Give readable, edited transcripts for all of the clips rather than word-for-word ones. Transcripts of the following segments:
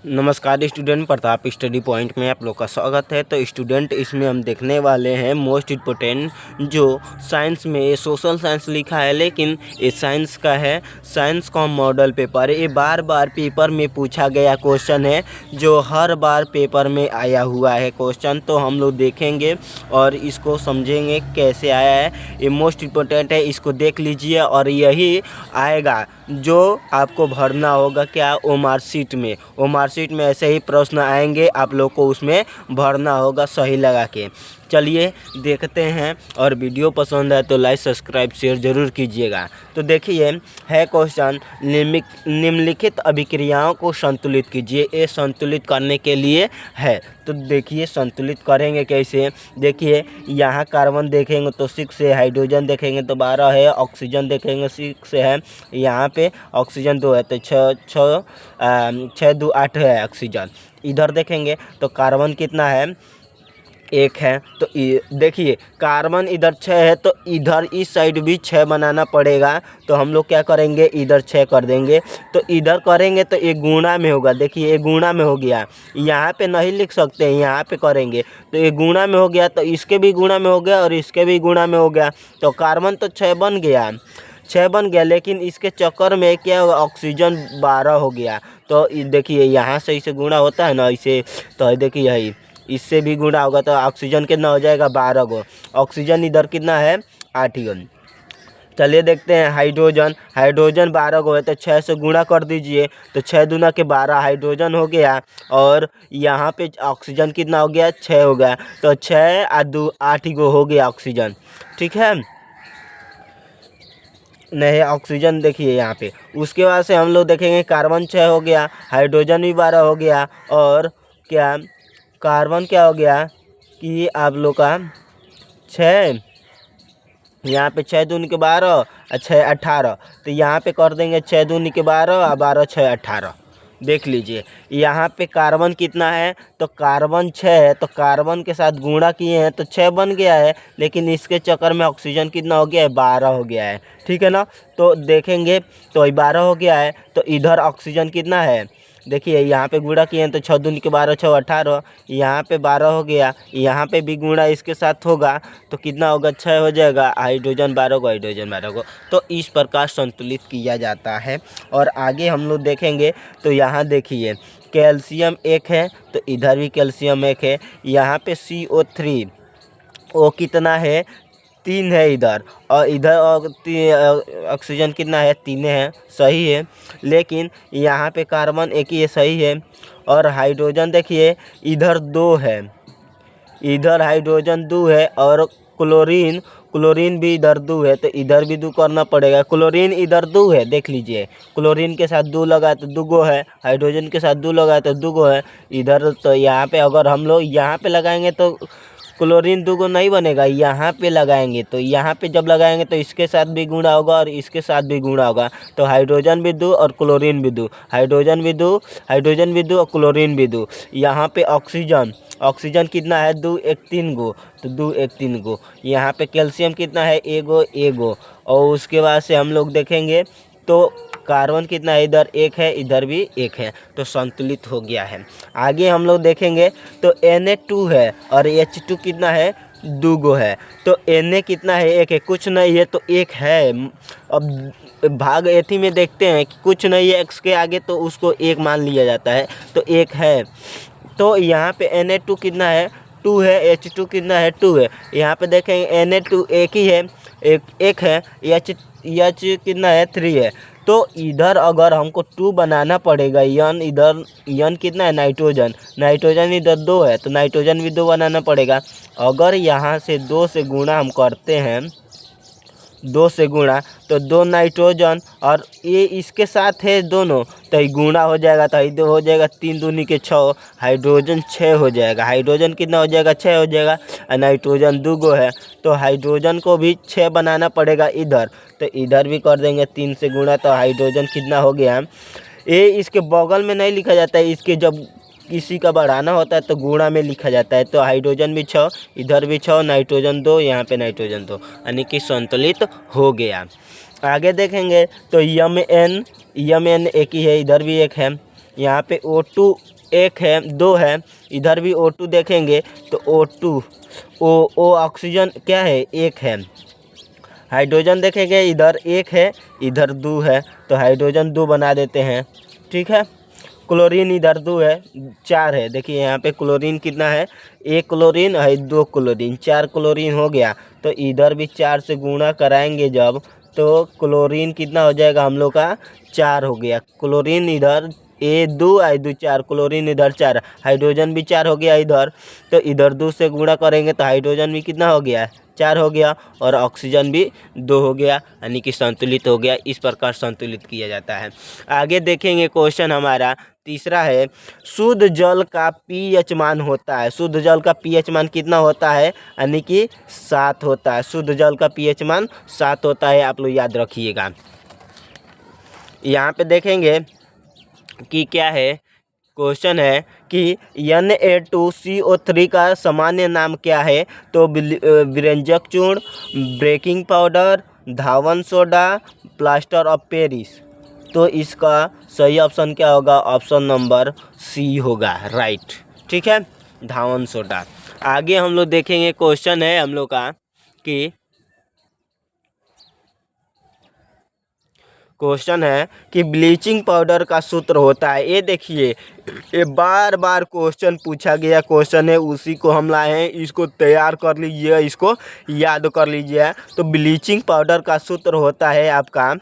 नमस्कार student, Pratap study point में आप लोग का स्वागत है। तो स्टूडेंट, इसमें हम देखने वाले हैं मोस्ट इम्पोर्टेंट जो साइंस में ये सोशल साइंस लिखा है, लेकिन ये साइंस का है। साइंस का मॉडल पेपर, ये बार बार पेपर में पूछा गया क्वेश्चन है, जो हर बार पेपर में आया हुआ है क्वेश्चन। तो हम लोग देखेंगे और इसको समझेंगे कैसे आया है। ये मोस्ट इम्पोर्टेंट है, इसको देख लीजिए और यही आएगा जो आपको भरना होगा क्या, ओ मार्कशीट में। ओ मार्कशीट में ऐसे ही प्रश्न आएंगे, आप लोग को उसमें भरना होगा सही लगा के। चलिए देखते हैं, और वीडियो पसंद है तो लाइक सब्सक्राइब शेयर ज़रूर कीजिएगा। तो देखिए है क्वेश्चन, निम्नलिखित अभिक्रियाओं को संतुलित कीजिए। ये संतुलित करने के लिए है। तो देखिए संतुलित करेंगे कैसे। देखिए यहाँ कार्बन देखेंगे तो 6 है, हाइड्रोजन देखेंगे तो 12 है, ऑक्सीजन देखेंगे 6 है, यहाँ पे ऑक्सीजन 2 है तो 6 2 8 है ऑक्सीजन। इधर देखेंगे तो कार्बन कितना है, 1 है। तो देखिए कार्बन इधर 6 है, तो इधर इस साइड भी 6 बनाना पड़ेगा। तो हम लोग क्या करेंगे, इधर 6 कर देंगे। तो इधर करेंगे तो ये गुणा में होगा। देखिए ये गुणा में हो गया, यहाँ पे नहीं लिख सकते हैं, यहाँ पे करेंगे तो ये गुणा में हो गया। तो इसके भी गुणा में हो गया और इसके भी गुणा में हो गया। तो कार्बन तो 6 बन गया, 6 बन गया, लेकिन इसके चक्कर में क्या होगा, ऑक्सीजन 12 हो गया। तो देखिए यहाँ से इसे गुणा होता है ना, इसे तो देखिए यही इससे भी गुणा होगा तो ऑक्सीजन कितना हो जाएगा, 12 गो। ऑक्सीजन इधर कितना है, 8 गो। चलिए देखते हैं हाइड्रोजन, हाइड्रोजन 12 गो है तो 6 से गुणा कर दीजिए। तो 6 दूना के 12 हाइड्रोजन हो गया, और यहाँ पे ऑक्सीजन कितना हो गया, 6 हो गया। तो 6 और 2 8 गो हो गया ऑक्सीजन। ठीक है, नहीं ऑक्सीजन देखिए यहाँ पे। उसके बाद से हम लोग देखेंगे कार्बन 6 हो गया, हाइड्रोजन भी 12 हो गया, और क्या कार्बन क्या हो गया कि आप लोग का 6, यहाँ पे 6 दूनी के 12 और 6 18। तो यहाँ पे कर देंगे 6 दूनी के 12 और 12 6 18। देख लीजिए यहाँ पे कार्बन कितना है, तो कार्बन 6 है, तो कार्बन के साथ गुणा किए हैं तो 6 बन गया है, लेकिन इसके चक्कर में ऑक्सीजन कितना हो गया है, 12 हो गया है। ठीक है ना, तो देखेंगे तो 12 हो गया है। तो इधर ऑक्सीजन कितना है, देखिए यहाँ पे गुणा किए हैं तो 6 दूनी के 12 6 18, यहाँ पे 12 हो गया, यहाँ पे भी गुणा इसके साथ होगा तो कितना होगा, 6 हो जाएगा। हाइड्रोजन 12 को, हाइड्रोजन 12 को। तो इस प्रकार संतुलित किया जाता है। और आगे हम लोग देखेंगे तो यहाँ देखिए कैल्शियम 1 है, तो इधर भी कैल्शियम 1 है। यहाँ पे CO3 वो कितना है, 3 है इधर, और इधर ऑक्सीजन कितना है, 3 है, सही है। लेकिन यहाँ पे कार्बन 1 ही है, सही है। और हाइड्रोजन देखिए इधर 2 है, इधर हाइड्रोजन 2 है, और क्लोरीन क्लोरीन भी इधर 2 है, तो इधर भी 2 करना पड़ेगा। क्लोरीन इधर 2 है, देख लीजिए क्लोरीन के साथ 2 लगा तो 2 गो है, हाइड्रोजन के साथ 2 लगा तो 2 गो है इधर। तो यहाँ पे अगर हम लोग यहाँ पे लगाएंगे तो क्लोरीन 2 गो नहीं बनेगा, यहाँ पे लगाएंगे तो यहाँ पे जब लगाएंगे तो इसके साथ भी गुणा होगा और इसके साथ भी गुणा होगा। तो हाइड्रोजन भी 2 और क्लोरीन भी 2, हाइड्रोजन भी 2, हाइड्रोजन भी 2 और क्लोरीन भी 2। यहाँ पे ऑक्सीजन, ऑक्सीजन कितना है, 2 1 3 गो, तो 2 1 3 गो। यहाँ पे कैल्शियम कितना है, 1 गो 1 गो। और उसके बाद से हम लोग देखेंगे तो कार्बन कितना है, इधर 1 है, इधर भी 1 है, तो संतुलित हो गया है। आगे हम लोग देखेंगे तो Na2 है और H2 कितना है, 2 गो है। तो Na कितना है, 1 है, कुछ नहीं है तो 1 है। अब भाग एथी में देखते हैं कि कुछ नहीं है x के आगे, तो उसको 1 मान लिया जाता है, तो 1 है। तो यहाँ पे Na2 कितना है, 2 है, H2 कितना है, 2 है। यहाँ पे देखेंगे Na2 1 ही है, एक है, H कितना है, 3 है। तो इधर अगर हमको 2 बनाना पड़ेगा, यन इधर, यन कितना है, नाइट्रोजन, नाइट्रोजन इधर 2 है, तो नाइट्रोजन भी 2 बनाना पड़ेगा। अगर यहाँ से 2 से गुणा हम करते हैं, 2 से गुणा, तो 2 नाइट्रोजन और ये इसके साथ है दोनों, तो ये गुणा हो जाएगा, तो ये 2 हो जाएगा, 3 दूनी के 6, हाइड्रोजन 6 हो जाएगा। हाइड्रोजन कितना हो जाएगा, 6 हो जाएगा, और नाइट्रोजन 2 गो है, तो हाइड्रोजन को भी 6 बनाना पड़ेगा इधर। तो इधर भी कर देंगे 3 से गुणा, तो हाइड्रोजन कितना हो गया। ये इसके बगल में नहीं लिखा जाता है, इसके जब किसी का बढ़ाना होता है तो गुणा में लिखा जाता है। तो हाइड्रोजन भी 6, इधर भी 6, नाइट्रोजन 2, यहाँ पे नाइट्रोजन 2, यानी कि संतुलित हो गया। आगे देखेंगे तो Mn 1 ही है, इधर भी 1 है, यहाँ पे O2 एक है, दो है, इधर भी O2 देखेंगे तो O2 ओ ऑक्सीजन क्या है, एक है। हाइड्रोजन देखेंगे इधर एक है, इधर दो है, तो हाइड्रोजन दो बना देते हैं, ठीक है। क्लोरीन इधर दो है, चार है। देखिए यहाँ पे क्लोरीन कितना है, एक क्लोरीन है, दो क्लोरीन, चार क्लोरीन हो गया। तो इधर भी चार से गुणा कराएंगे जब, तो क्लोरीन कितना हो जाएगा हम लोग का, चार हो गया। क्लोरीन इधर दो आई दो चार, क्लोरीन इधर चार, हाइड्रोजन भी चार हो गया इधर। तो इधर दो से गुणा करेंगे तो हाइड्रोजन भी कितना हो गया, चार हो गया, और ऑक्सीजन भी दो हो गया, यानी कि संतुलित हो गया। इस प्रकार संतुलित किया जाता है। आगे देखेंगे क्वेश्चन हमारा तीसरा है, शुद्ध जल का पीएच मान होता है। शुद्ध जल का पीएच मान कितना होता है, यानी कि 7 होता है। शुद्ध जल का पीएच मान 7 होता है, आप लोग याद रखिएगा। यहाँ पे देखेंगे कि क्या है, क्वेश्चन है कि Na2CO3 का सामान्य नाम क्या है। तो विरंजक चूर्ण, baking powder, Dhawan soda, plaster of Paris. तो इसका सही ऑप्शन क्या होगा, ऑप्शन नंबर सी होगा, राइट, ठीक है, धावन सोडा। आगे हम लोग देखेंगे क्वेश्चन है हम लोग का कि क्वेश्चन है कि ब्लीचिंग पाउडर का सूत्र होता है। ये देखिए, ये बार बार क्वेश्चन पूछा गया क्वेश्चन है, उसी को हम लाए हैं। इसको तैयार कर लीजिए, इसको याद कर लीजिए। तो ब्लीचिंग पाउडर का सूत्र होता है आपका,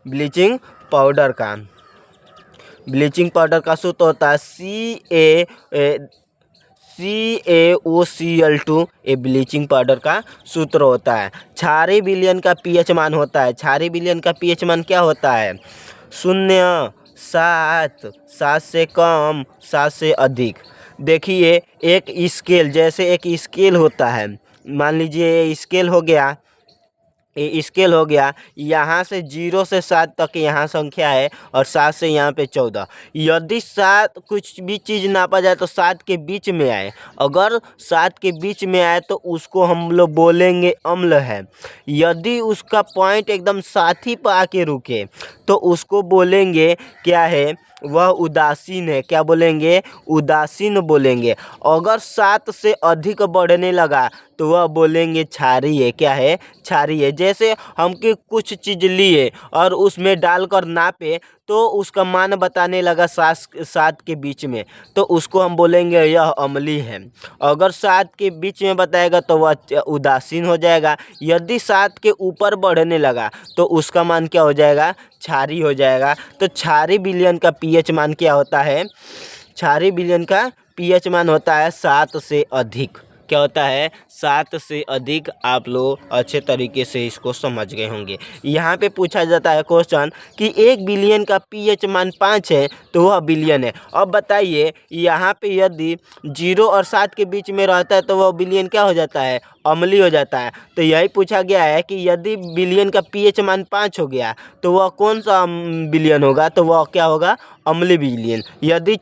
ब्लीचिंग पाउडर का सूत्र होता है CaOCl2। ये ब्लीचिंग पाउडर का सूत्र होता है। क्षारीय विलयन का पीएच मान होता है। क्षारीय विलयन का पीएच मान क्या होता है, 0, 7, 7 से कम, 7 से अधिक। देखिए एक स्केल, जैसे एक स्केल होता है, मान लीजिए ये स्केल हो गया, ये स्केल हो गया। यहाँ से 0 से 7 तक यहाँ संख्या है, और 7 से यहाँ पे 14। यदि 7 कुछ भी चीज़ नापा जाए तो 7 के बीच में आए, अगर 7 के बीच में आए तो उसको हम लोग बोलेंगे अम्ल है। यदि उसका पॉइंट एकदम साथी पर आके रुके तो उसको बोलेंगे क्या है, वह उदासीन है। क्या बोलेंगे, उदासीन बोलेंगे। अगर 7 से अधिक बढ़ने लगा तो वह बोलेंगे क्षारीय है। क्या है, क्षारीय है। जैसे हम कि कुछ चीज़ लिए और उसमें डालकर नापे तो उसका मान बताने लगा 7 के बीच में, तो उसको हम बोलेंगे यह अम्लीय है। अगर 7 के बीच में बताएगा तो वह उदासीन हो जाएगा। यदि 7 के ऊपर बढ़ने लगा तो उसका मान क्या हो जाएगा, क्षारीय हो जाएगा। तो क्षारीय विलयन का पीएच मान क्या होता है, क्षारीय विलयन का पीएच मान होता है 7 से अधिक। क्या होता है, 7 से अधिक। आप लोग अच्छे तरीके से इसको समझ गए होंगे। यहाँ पे पूछा जाता है क्वेश्चन कि एक बिलियन का पीएच मान 5 है तो वह बिलियन है। अब बताइए यहाँ पे यदि 0 और 7 के बीच में रहता है तो वह बिलियन क्या हो जाता है, अम्लीय हो जाता है। तो यही पूछा गया है कि यदि बिलियन का पीएच मान 5 हो गया तो वह कौन सा बिलियन होगा, तो वह क्या होगा, अम्लीय बिलियन। यदि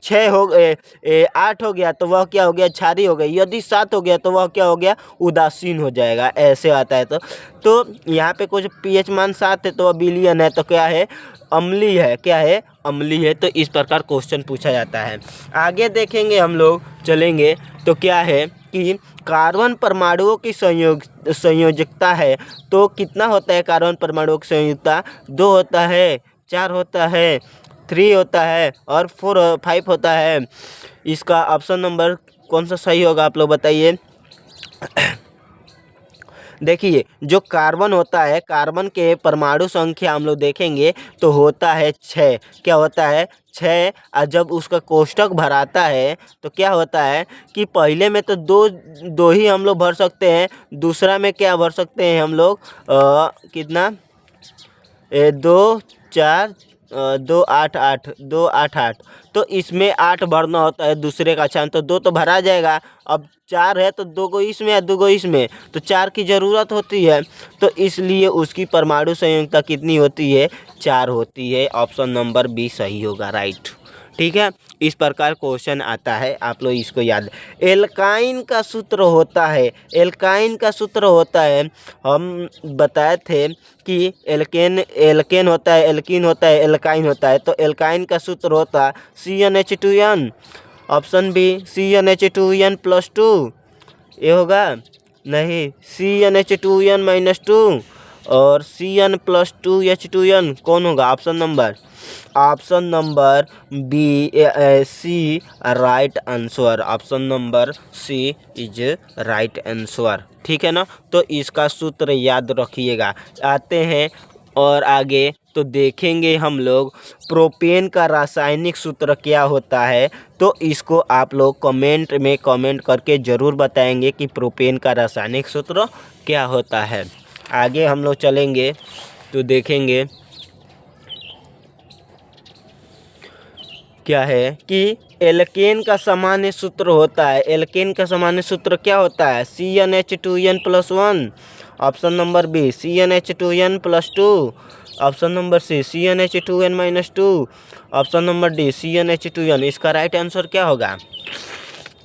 8 हो गया तो वह क्या हो गया, क्षारीय हो गया। यदि 7 हो गया तो वह क्या हो गया, उदासीन हो जाएगा। ऐसे आता है। तो यहाँ पे कुछ पीएच मान 7 है तो वह बिलियन है, तो क्या है, अम्लीय है। क्या है, अम्लीय है। तो इस प्रकार क्वेश्चन पूछा जाता है। आगे देखेंगे हम लोग, चलेंगे तो क्या है कि कार्बन परमाणुओं की संयोजकता है। तो कितना होता है कार्बन परमाणुओं की संयोजकता, 2 होता है, 4 होता है, 3 होता है, और 5 होता है। इसका ऑप्शन नंबर कौन सा सही होगा, आप लोग बताइए। देखिए जो कार्बन होता है, कार्बन के परमाणु संख्या हम लोग देखेंगे तो होता है 6। क्या होता है, 6। और जब उसका कोष्ठक भराता है तो क्या होता है कि पहले में तो दो ही हम लोग भर सकते हैं, दूसरा में क्या भर सकते हैं हम लोग, कितना, 2, 4, 2, 8, 8, 2, 8, 8। तो इसमें 8 भरना होता है दूसरे का छान, तो 2 तो भरा जाएगा। अब 4 है तो 2 को इसमें या 2 को इसमें, तो 4 की ज़रूरत होती है। तो इसलिए उसकी परमाणु संयोजकता कितनी होती है, 4 होती है। ऑप्शन नंबर बी सही होगा, राइट, ठीक है, इस प्रकार क्वेश्चन आता है, आप लोग इसको याद। एल्काइन का सूत्र होता है, एल्काइन का सूत्र होता है, हम बताए थे कि एल्केन होता है, एल्कीन होता है, एल्काइन होता है। तो एल्काइन का सूत्र होता है CnH2n, ऑप्शन बी CnH2n+2, ये होगा नहीं, CnH2n-2 और Cn+2H2n कौन होगा? Option number B C right answer, option number C is right answer. ठीक है ना, तो इसका सूत्र याद रखिएगा। आते हैं और आगे तो देखेंगे हम लोग प्रोपेन का रासायनिक सूत्र क्या होता है। तो इसको आप लोग कमेंट में कमेंट करके ज़रूर बताएंगे कि प्रोपेन का रासायनिक सूत्र क्या होता है। आगे हम लोग चलेंगे तो देखेंगे क्या है कि एल्केन का सामान्य सूत्र होता है। एल्केन का सामान्य सूत्र क्या होता है? CnH2n+1, option number B CnH2n+2, option number C CnH2n-2, option number D CnH2n। इसका राइट आंसर क्या होगा?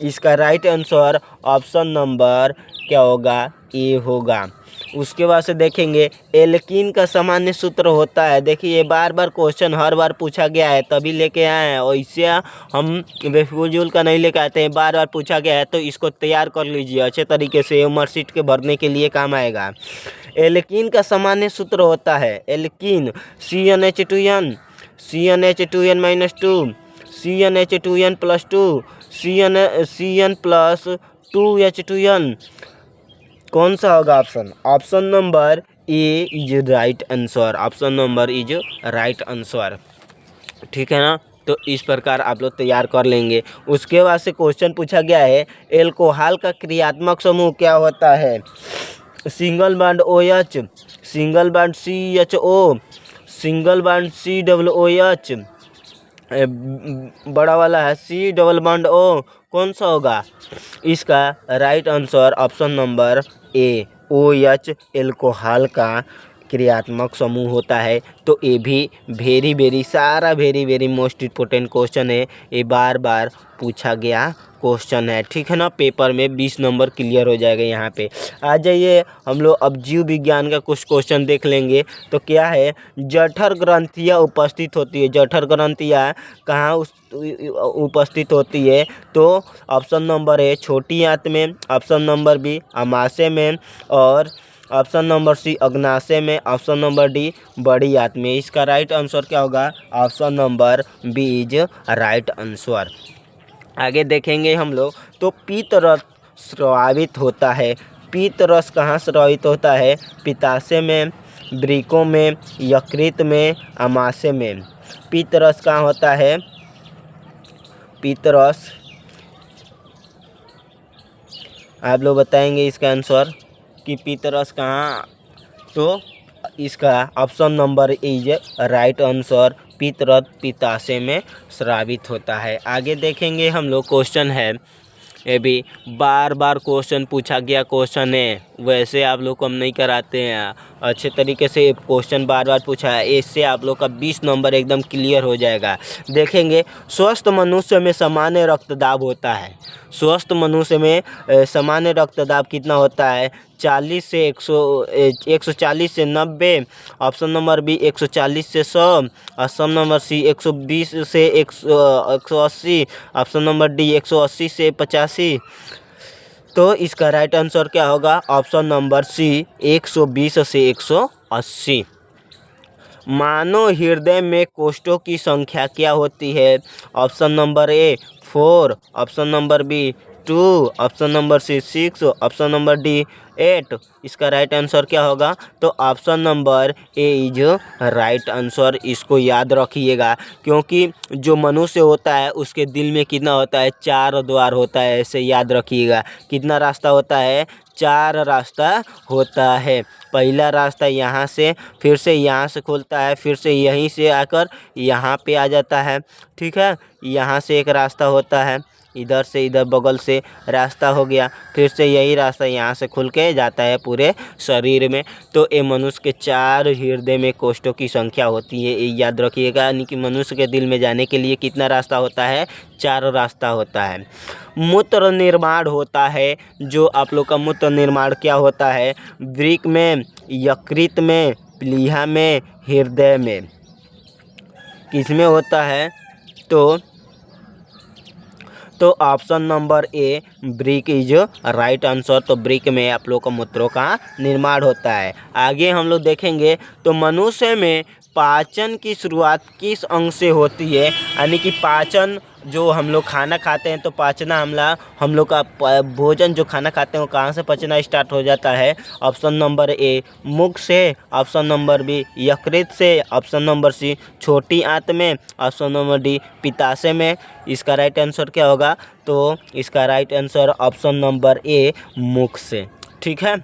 इसका राइट आंसर ऑप्शन नंबर क्या होगा? ए होगा। उसके बाद से देखेंगे एल्कीन का सामान्य सूत्र होता है। देखिए बार बार क्वेश्चन हर बार पूछा गया है तभी लेके आए हैं, और इससे हम बेफजूल का नहीं लेके आते हैं, बार बार पूछा गया है तो इसको तैयार कर लीजिए अच्छे तरीके से, मार्कशीट के भरने के लिए काम आएगा। एल्कीन का सामान्य सूत्र होता है alkene CnH2n, CnH2n-2, CnH2n+2, Cn+2H2n। कौन सा होगा option? Option number A is right answer, option number is right answer. ठीक है ना, तो इस प्रकार आप लोग तैयार कर लेंगे। उसके बाद से क्वेश्चन पूछा गया है एल्कोहल का क्रियात्मक समूह क्या होता है? Single bond OH, single bond CHO, single bond COOH, बड़ा वाला है C डबल बॉन्ड O, कौन सा होगा? इसका राइट आंसर ऑप्शन नंबर ए OH एल्कोहल का क्रियात्मक समूह होता है। तो ये भी वेरी मोस्ट इम्पोर्टेंट क्वेश्चन है, ये बार बार पूछा गया क्वेश्चन है। ठीक है ना, पेपर में 20 नंबर क्लियर हो जाएगा। यहाँ पे आ जाइए, हम लोग अब जीव विज्ञान का कुछ क्वेश्चन देख लेंगे। तो क्या है, जठर ग्रंथियाँ उपस्थित होती है। जठर ग्रंथियाँ कहाँ उपस्थित होती है? तो ऑप्शन नंबर ए छोटी आंत में, ऑप्शन नंबर बी अमाशय में, और ऑप्शन नंबर सी अग्नाशय में, ऑप्शन नंबर डी बड़ी आंत में। इसका राइट आंसर क्या होगा? Option number B is right answer. आगे देखेंगे हम लोग तो पीत रस स्रावित होता है। पीत रस कहाँ स्रावित होता है? पित्ताशय में, वृक्कों में, यकृत में, अमाशय में। पीत रस कहाँ होता है? पीत रस आप लोग बताएंगे इसका आंसर कि पीत रस कहाँ? तो इसका option number is right answer, पीत रस पित्ताशय में स्रावित होता है। आगे देखेंगे हम लोग क्वेश्चन है, ये भी बार बार क्वेश्चन पूछा गया क्वेश्चन है, वैसे आप लोग को हम नहीं कराते हैं, अच्छे तरीके से क्वेश्चन बार बार पूछा है, इससे आप लोग का 20 नंबर एकदम क्लियर हो जाएगा। देखेंगे स्वस्थ मनुष्य में सामान्य रक्तदाब होता है। स्वस्थ मनुष्य में सामान्य रक्तदाब कितना होता है? 40 से 140 से 90, ऑप्शन नंबर बी 140 से 100, ऑप्शन नंबर सी 120 से 180, ऑप्शन नंबर डी 180 से 85। तो इसका राइट आंसर क्या होगा? ऑप्शन नंबर सी 120 से 180। मानव हृदय में कोष्ठों की संख्या क्या होती है? Option number A 4, option number B 2, option number C 6, option number D 8। इसका राइट आंसर क्या होगा? तो option number A is right answer. इसको याद रखिएगा, क्योंकि जो मनुष्य होता है उसके दिल में कितना होता है? 4 द्वार होता है, ऐसे याद रखिएगा। कितना रास्ता होता है? 4 रास्ता होता है। पहला रास्ता यहाँ से, फिर से यहाँ से खुलता है, फिर से यहीं से आकर यहाँ पे आ जाता है। ठीक है, यहाँ से एक रास्ता होता है, इधर से इधर बगल से रास्ता हो गया, फिर से यही रास्ता यहाँ से खुल के जाता है पूरे शरीर में। तो ये मनुष्य के 4 हृदय में कोष्ठों की संख्या होती है, ये याद रखिएगा। यानी कि मनुष्य के दिल में जाने के लिए कितना रास्ता होता है? 4 रास्ता होता है। मूत्र निर्माण होता है, जो आप लोग का मूत्र निर्माण क्या होता है? वृक्क में, यकृत में, प्लीहा में, हृदय में। किसमें होता है? तो option number A brick is right answer. तो ब्रिक में आप लोग का मूत्रों का निर्माण होता है। आगे हम लोग देखेंगे तो मनुष्य में पाचन की शुरुआत किस अंग से होती है? यानी कि पाचन, जो हम लोग खाना खाते हैं तो पाचना हम लोग का भोजन जो खाना खाते हैं वो कहाँ से पचना स्टार्ट हो जाता है? ऑप्शन नंबर ए मुख से, ऑप्शन नंबर बी यकृत से, ऑप्शन नंबर सी छोटी आंत में, ऑप्शन नंबर डी पित्ताशय में। इसका राइट आंसर क्या होगा? तो इसका राइट आंसर ऑप्शन नंबर ए मुख से। ठीक है,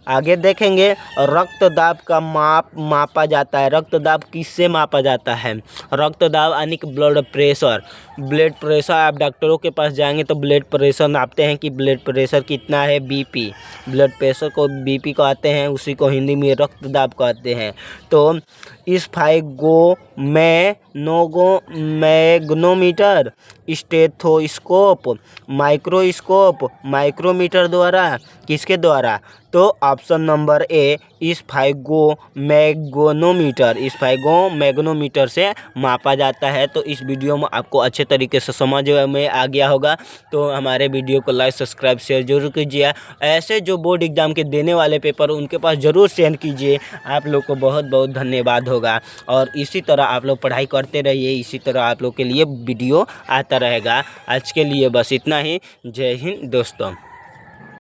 आगे देखेंगे रक्तदाब का मापा जाता है। रक्तदाब किससे मापा जाता है? रक्तदाब यानी कि ब्लड प्रेशर। ब्लड प्रेशर, आप डॉक्टरों के पास जाएंगे तो ब्लड प्रेशर नापते हैं कि ब्लड प्रेशर कितना है, बीपी। ब्लड प्रेशर को बीपी कहते हैं, उसी को हिंदी में रक्तदाब कहते हैं। तो मैग्नोमीटर, स्टेथोस्कोप, माइक्रोस्कोप, माइक्रोमीटर द्वारा, किसके द्वारा? तो ऑप्शन नंबर ए स्फाइगोमैग्नोमीटर से मापा जाता है। तो इस वीडियो में आपको अच्छे तरीके से समझ में आ गया होगा। तो हमारे वीडियो को लाइक, सब्सक्राइब, शेयर जरूर कीजिए। ऐसे जो बोर्ड एग्जाम के देने वाले पेपर उनके पास ज़रूर सेंड कीजिए। आप लोग को बहुत बहुत धन्यवाद होगा। और इसी तरह आप लोग पढ़ाई करते रहिए, इसी तरह आप लोग के लिए वीडियो आता रहेगा। आज के लिए बस इतना ही। जय हिंद दोस्तों।